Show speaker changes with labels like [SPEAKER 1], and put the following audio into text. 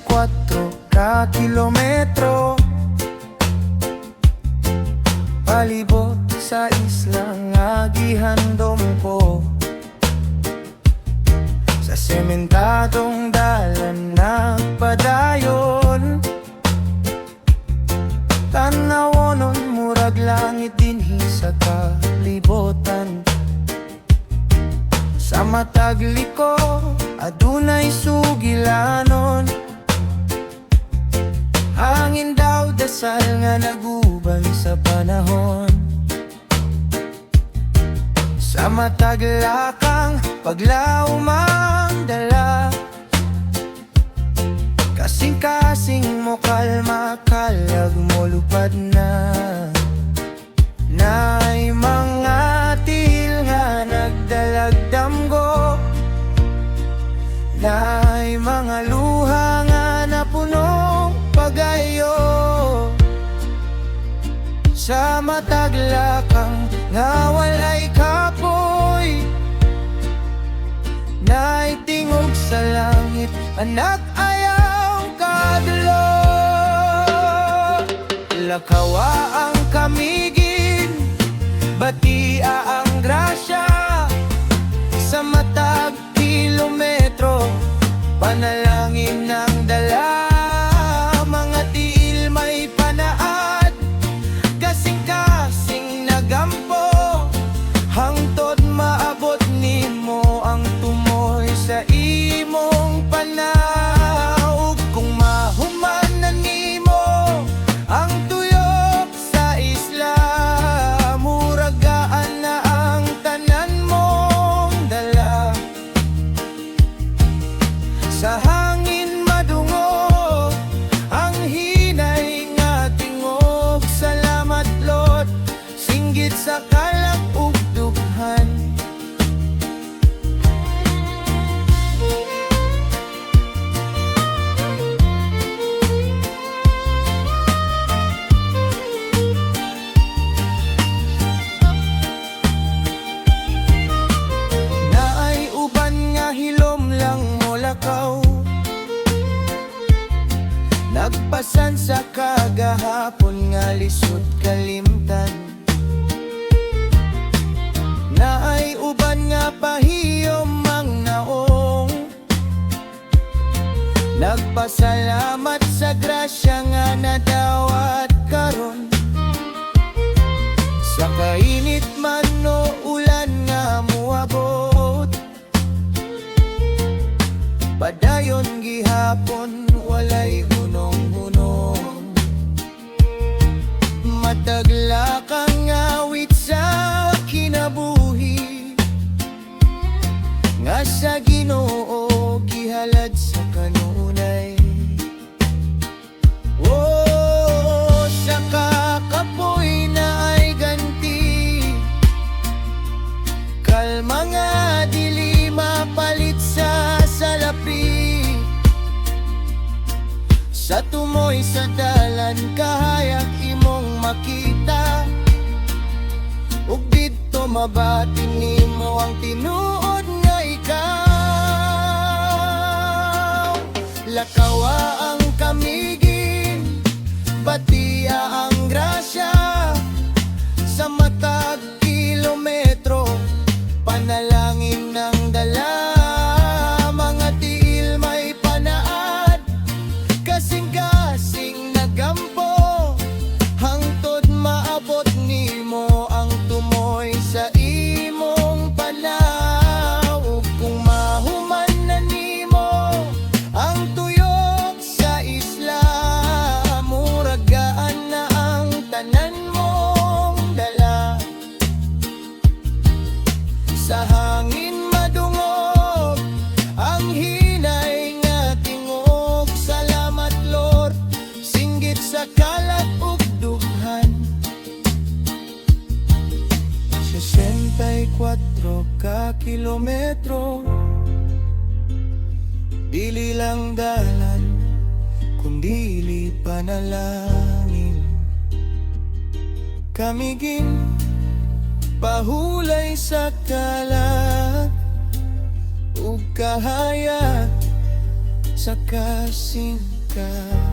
[SPEAKER 1] 64 ka kilometro, palibot sa islang agihandom ko. Sa sementadong dalan nagpadayon, tanawonon murag langit dinhi sa kalibotan. Sa matag liko adunay sugilanon, hangin daw dasal nga naguban sa panahon. Sa matag lakang paglaw mandala, kasing-kasing mo kalma, kalag mo lupad na. Nay mga til nga nagdalag damgo, nay mga luha nga napunong pagayo. Sa matag lakang nga walay kapoy, nay tingog sa langit, anak ayaw kadlo. Lakawa ang kamigin, batia ang grasya. Sa matag kilometro, panalangin ng dala. Mga tiil may panaad, kasing-kasing nagampo, hangtod maabot nimo ang tumoy sa imong panaog. Kung mahuman na nimo ang tuyok sa isla, muragaan na ang tanan mong dala. Sa hangin madungog ang hinay nga tingog, salamat Lord, singgit sa kalang ug dughan. Naay uban nga hilom lang molakaw, nagpasan sa kagahapon nga lisod kalimtan. Naay uban nga pahiyom ang naong, nagpasalamat sa grasya nga nadawat karon. Sa kainit man o ulan nga muabot, padayon gihapon walay hunong-hunong. Matagla kang awit sa kinabuhi, nga sa Ginoo gihalad sa kanunay. Oh, sa kakapoy na ay ganti, kalma nga dili mapalit sa salapi. Sa tumoy sa dalan kahayak imong makita, ug didto mabati nimo ang tinuod nga ikaw. Lakawa ang kamigin, batia ang grasya. Sa matag kilometro, panalangin ng dala. Mga tiil may panaad, kasing-kasing nagampo, hangtod maabot nimo ang tumoy sa imong panaog. Kung mahuman na nimo ang tuyok sa isla, muragaan na ang tanan mong dala. Sa hangin madungog ang hinay nga tingog, salamat Lord, singgit sa kalat ug dughan. 64 ka kilometro, dili lang dalan kundili panalangin. Kamigin pahulay sa kalat ug kahayag sa kasing ka